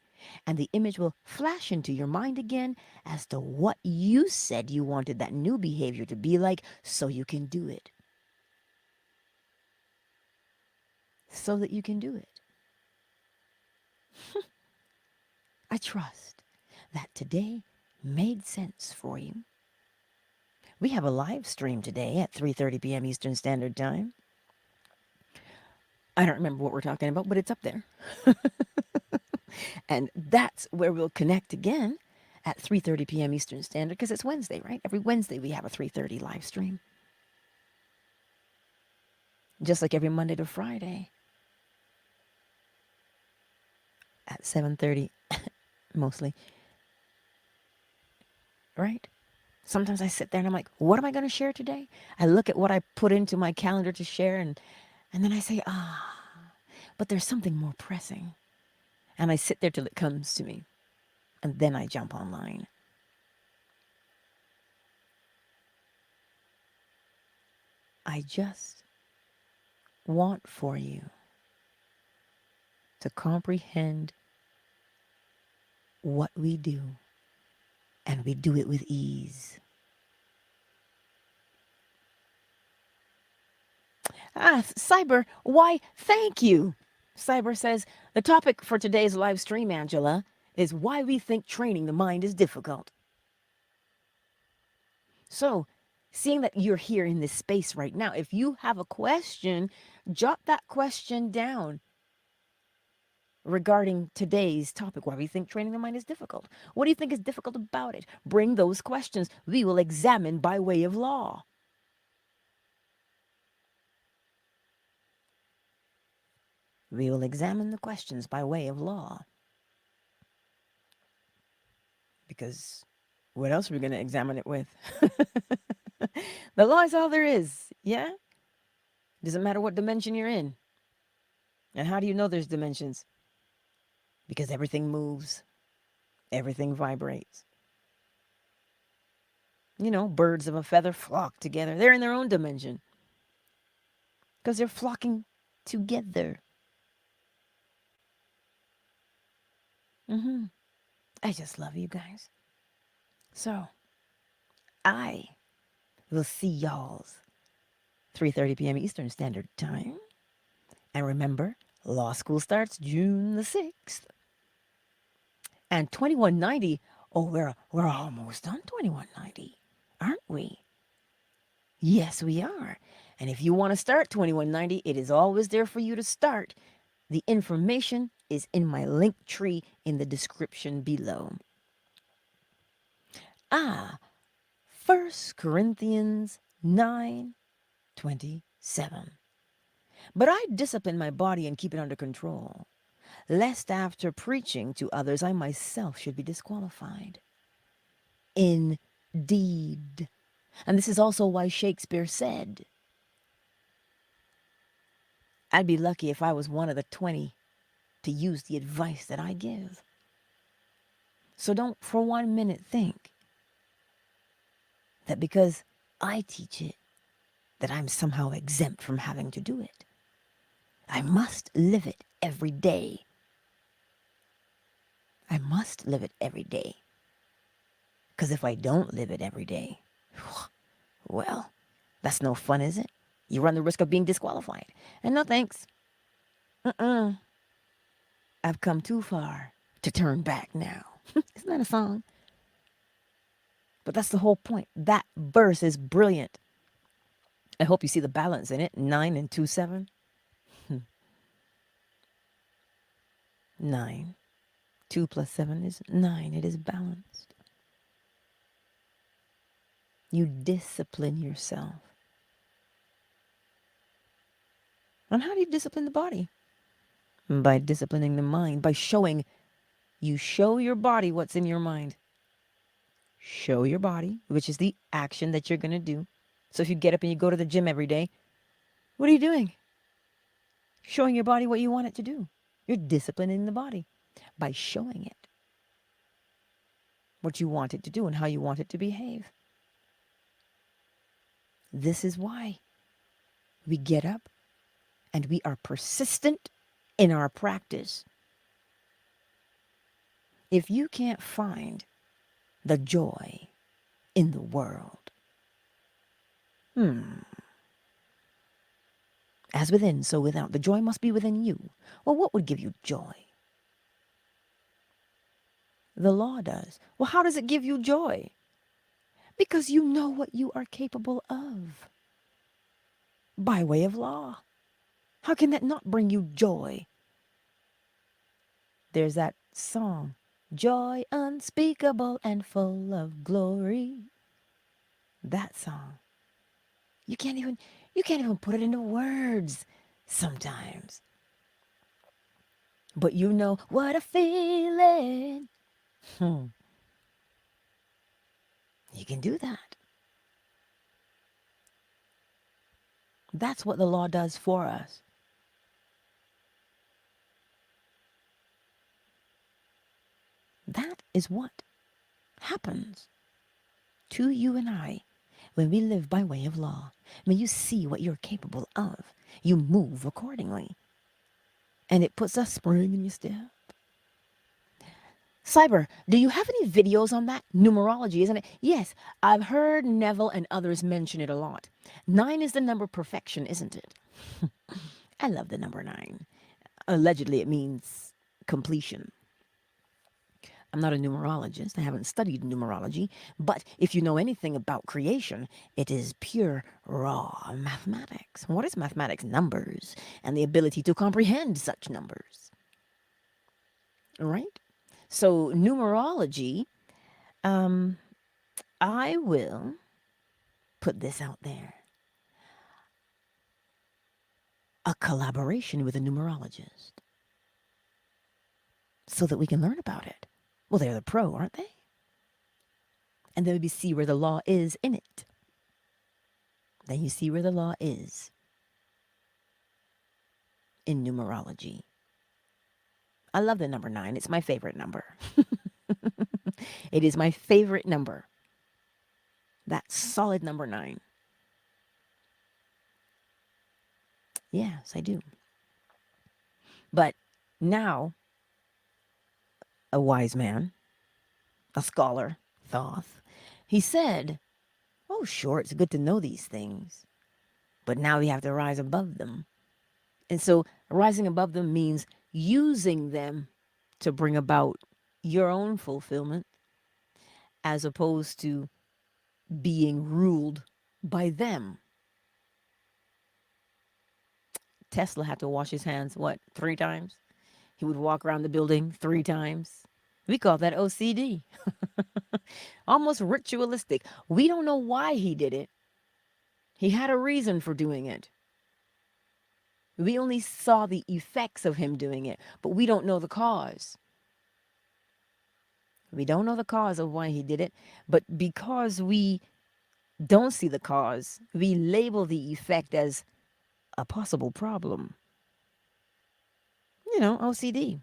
And the image will flash into your mind again as to what you said you wanted that new behavior to be like, so you can do it. So that you can do it. I trust that today made sense for you. We have a live stream today at 3:30 p.m. Eastern Standard Time. I don't remember what we're talking about, but it's up there. And that's where we'll connect again at 3:30 p.m. Eastern Standard, because it's Wednesday, right? Every Wednesday we have a 3:30 live stream. Just like every Monday to Friday at 7:30 mostly. Right? Sometimes I sit there and I'm like, what am I going to share today? I look at what I put into my calendar to share, and then I say, but there's something more pressing. And I sit there till it comes to me. And then I jump online. I just want for you to comprehend what we do, and we do it with ease. Cyber, why, thank you. Cyber says, the topic for today's live stream, Angela, is why we think training the mind is difficult. So, seeing that you're here in this space right now, if you have a question, jot that question down regarding today's topic, why we think training the mind is difficult. What do you think is difficult about it? Bring those questions. We will examine by way of law. We will examine the questions by way of law. Because what else are we going to examine it with? The law is all there is, yeah? Doesn't matter what dimension you're in. And how do you know there's dimensions? Because everything moves. Everything vibrates. You know, birds of a feather flock together. They're in their own dimension. Because they're flocking together. I just love you guys. So, I will see y'all's 3:30 p.m. Eastern Standard Time. And remember, law school starts June the 6th. And 2190, oh, we're almost on 2190, aren't we? Yes, we are. And if you want to start 2190, it is always there for you to start. The information is in my link tree in the description below. 1 Corinthians 9:27. But I discipline my body and keep it under control, lest after preaching to others I myself should be disqualified. Indeed. And this is also why Shakespeare said, I'd be lucky if I was one of the 20 to use the advice that I give. So don't for 1 minute think that because I teach it, that I'm somehow exempt from having to do it. I must live it every day. I must live it every day. Because if I don't live it every day, well, that's no fun, is it? You run the risk of being disqualified. And no thanks. I've come too far to turn back now. Isn't that a song? But that's the whole point. That verse is brilliant. I hope you see the balance in it. 9 and 2, 7. 9. 2 plus 7 is 9. It is balanced. You discipline yourself. And how do you discipline the body? By disciplining the mind, by showing. You show your body what's in your mind. Show your body, which is the action that you're going to do. So if you get up and you go to the gym every day, what are you doing? Showing your body what you want it to do. You're disciplining the body by showing it what you want it to do and how you want it to behave. This is why we get up and we are persistent in our practice. If you can't find the joy in the world, as within, so without. The joy must be within you. Well, what would give you joy? The law does. Well, how does it give you joy? Because you know what you are capable of by way of law. How can that not bring you joy? There's that song, joy unspeakable and full of glory. That song. You can't even put it into words sometimes. But you know what a feeling. You can do that. That's what the law does for us. That is what happens to you and I when we live by way of law. When you see what you're capable of, you move accordingly. And it puts a spring in your step. Cyber, do you have any videos on that? Numerology, isn't it? Yes, I've heard Neville and others mention it a lot. 9 is the number of perfection, isn't it? I love the number 9. Allegedly, it means completion. I'm not a numerologist. I haven't studied numerology. But if you know anything about creation, it is pure, raw mathematics. What is mathematics? Numbers and the ability to comprehend such numbers. Right? So numerology, I will put this out there. A collaboration with a numerologist so that we can learn about it. Well, they're the pro, aren't they? And then we see where the law is in it. Then you see where the law is in numerology. I love the number 9. It's my favorite number. It is my favorite number. That solid number 9. Yes, I do. But now, a wise man, a scholar, Thoth, he said, oh, sure, it's good to know these things, but now we have to rise above them. And so rising above them means using them to bring about your own fulfillment as opposed to being ruled by them. Tesla had to wash his hands, 3 times? He would walk around the building 3 times. We call that OCD. Almost ritualistic. We don't know why he did it. He had a reason for doing it. We only saw the effects of him doing it, but we don't know the cause. We don't know the cause of why he did it, but because we don't see the cause, we label the effect as a possible problem. OCD.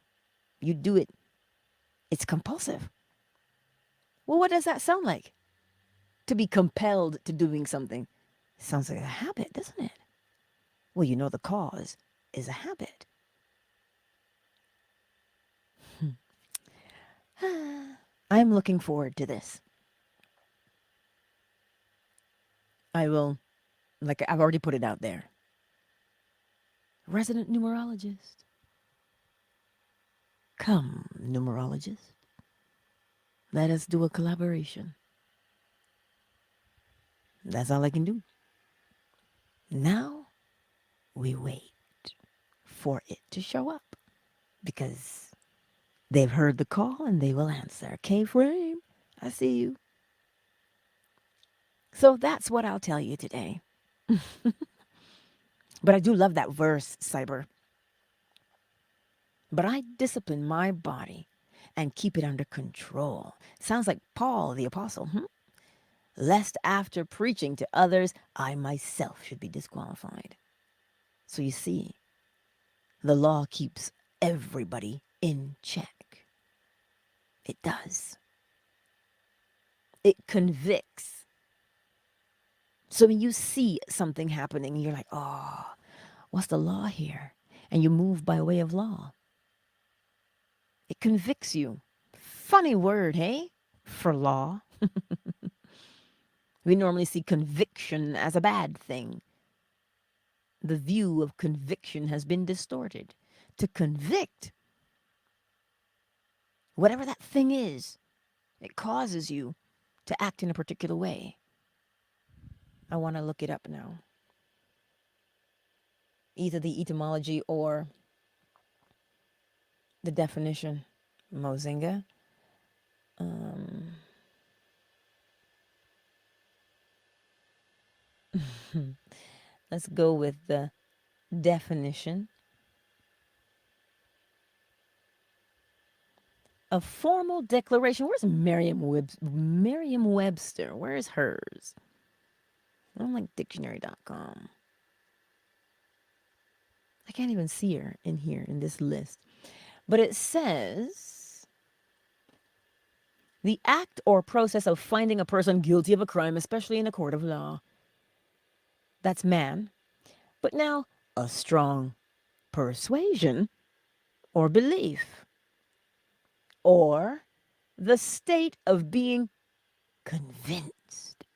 You do it, it's compulsive. Well, what does that sound like? To be compelled to doing something. It sounds like a habit, doesn't it? Well, the cause is a habit. I'm looking forward to this. I will, like I've already put it out there. Resident numerologist. Come, numerologist. Let us do a collaboration. That's all I can do. Now we wait for it to show up because they've heard the call and they will answer. K-Frame, I see you. So that's what I'll tell you today. But I do love that verse, Cyber. But I discipline my body and keep it under control. Sounds like Paul the Apostle. Lest after preaching to others, I myself should be disqualified. So you see, the law keeps everybody in check. It does. It convicts. So when you see something happening, you're like, oh, what's the law here? And you move by way of law. It convicts you. Funny word, hey? For law. We normally see conviction as a bad thing. The view of conviction has been distorted. To convict, whatever that thing is, it causes you to act in a particular way. I want to look it up now. Either the etymology or the definition. Mozinga. Let's go with the definition. A formal declaration. Where's Merriam-Webster? Where's hers? I don't like dictionary.com. I can't even see her in here in this list. But it says the act or process of finding a person guilty of a crime, especially in a court of law. That's man. But now, a strong persuasion or belief, or the state of being convinced.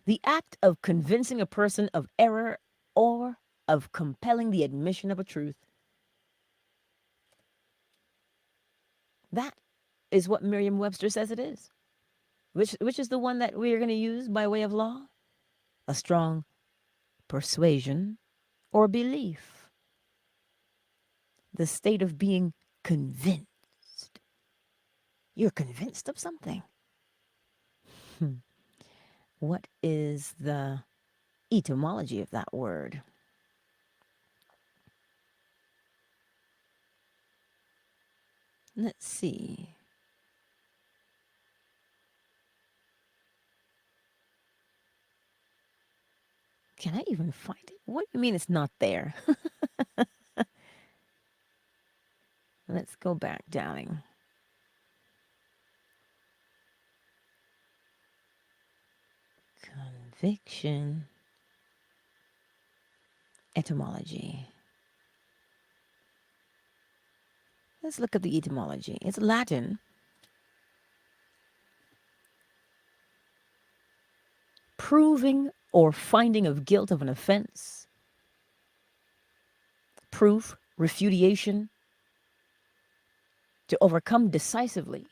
The act of convincing a person of error or of compelling the admission of a truth. That is what Merriam-Webster says it is. Which is the one that we are going to use by way of law? A strong persuasion or belief. The state of being convinced. You're convinced of something. What is the etymology of that word? Let's see. Can I even find it? What do you mean it's not there? Let's go back down. Conviction. Etymology. Let's look at the etymology. It's Latin. Proving or finding of guilt of an offense. Proof, refutation. To overcome decisively.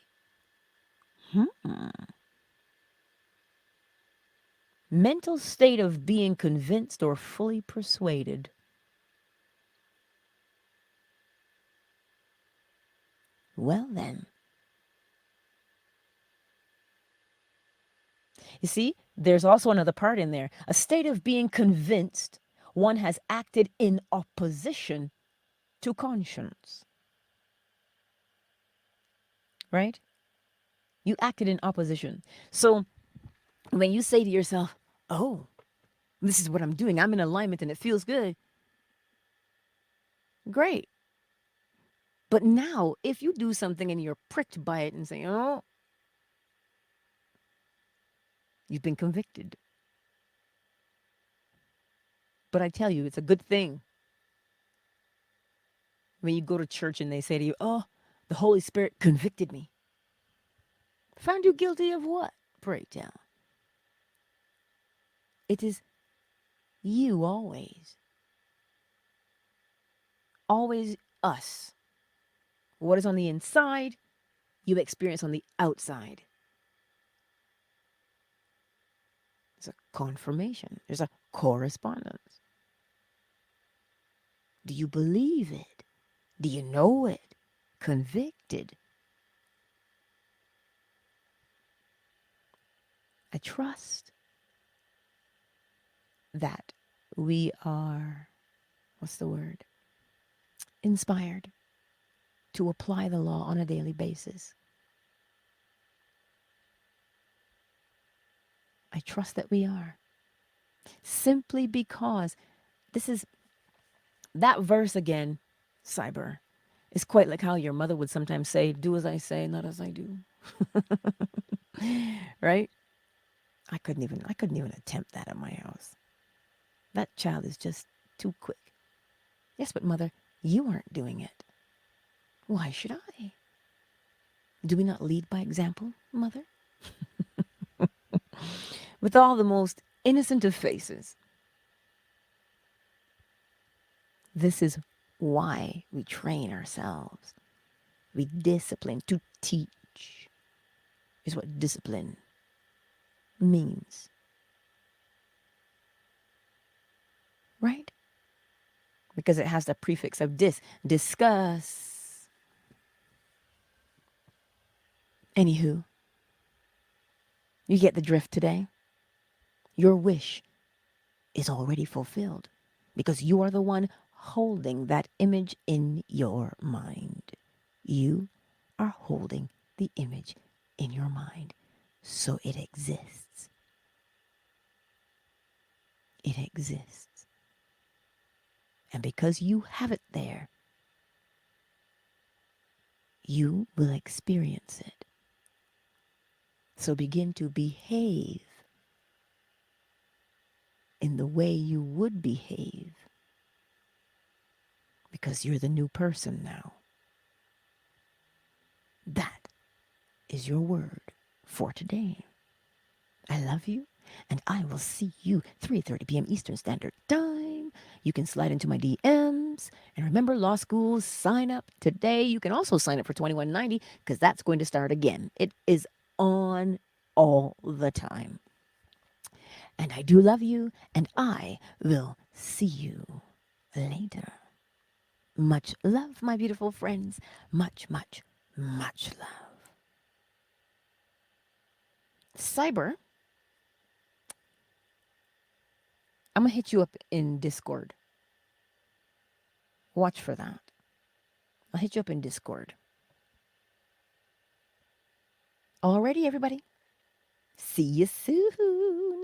Mental state of being convinced or fully persuaded. Well then. You see, there's also another part in there. A state of being convinced one has acted in opposition to conscience. Right? You acted in opposition. So when you say to yourself, oh, this is what I'm doing, I'm in alignment and it feels good. Great. But now, if you do something and you're pricked by it and say, oh, you've been convicted. But I tell you, it's a good thing when you go to church and they say to you, oh, the Holy Spirit convicted me. Found you guilty of what? Pray tell. It is you always. Always us. What is on the inside, you experience on the outside. There's a confirmation. There's a correspondence. Do you believe it? Do you know it? Convicted. I trust that we are, what's the word? Inspired to apply the law on a daily basis. I trust that we are. Simply because this is, that verse again, cyber, is quite like how your mother would sometimes say, do as I say, not as I do. Right? I couldn't even attempt that at my house. That child is just too quick. Yes, but mother, you aren't doing it. Why should I? Do we not lead by example, mother? With all the most innocent of faces. This is why we train ourselves. We discipline. To teach is what discipline means. Right? Because it has the prefix of discuss. Anywho, you get the drift today. Your wish is already fulfilled because you are the one holding that image in your mind. You are holding the image in your mind. So it exists. It exists. And because you have it there, you will experience it. So begin to behave in the way you would behave because you're the new person now. That is your word for today. I love you, and I will see you 3:30 p.m. Eastern Standard Time. You can slide into my DMs. And remember, law schools, sign up today. You can also sign up for $21.90 because that's going to start again. It is on all the time. And I do love you, and I will see you later. Much love, my beautiful friends. Much, much, much love. Cyber, I'm going to hit you up in Discord. Watch for that. I'll hit you up in Discord. Alrighty, everybody. See you soon.